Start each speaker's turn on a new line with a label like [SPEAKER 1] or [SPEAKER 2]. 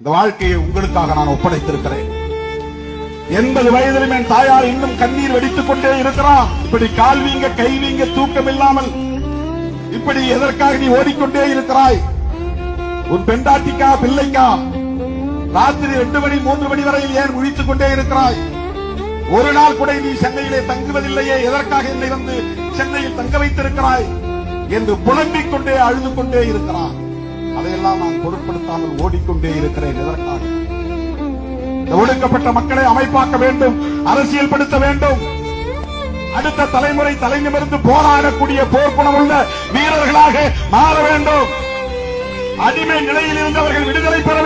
[SPEAKER 1] இந்த வாழ்க்கையை உங்களுக்காக நான் ஒப்படைத்திருக்கிறேன். 80 வயதிலும் என் தாயார் இன்னும் கண்ணீர் வெடித்துக் கொண்டே இருக்கிறார். இப்படி கால் வீங்க கை வீங்க தூக்கம் இல்லாமல் இப்படி எதற்காக நீ ஓடிக்கொண்டே இருக்கிறாய்? உன் பெண்டாட்டிக்கா பிள்ளைக்கா? ராத்திரி 2 மணி 3 மணி வரையில் ஏன் முழித்துக் கொண்டே இருக்கிறாய்? ஒரு நாள் கூட நீ சென்னையிலே தங்குவதில்லையே, எதற்காக என்னை வந்து சென்னையில் தங்க வைத்திருக்கிறாய் என்று புலம்பிக் கொண்டே அழுது கொண்டே இருக்கிறான். அதையெல்லாம் நான் பொருட்படுத்தாமல் ஓடிக்கொண்டே இருக்கிறேன். எதற்காக? ஒடுக்கப்பட்ட மக்களை அமைப்பாக்க வேண்டும், அரசியல் படுத்த வேண்டும். அடுத்த தலைமுறை தலை நிமிர்ந்து போராடக்கூடிய போர்க்குணமுள்ள வீரர்களாக மாற வேண்டும். அடிமை நிலையில் இருந்தவர்கள் விடுதலை பெற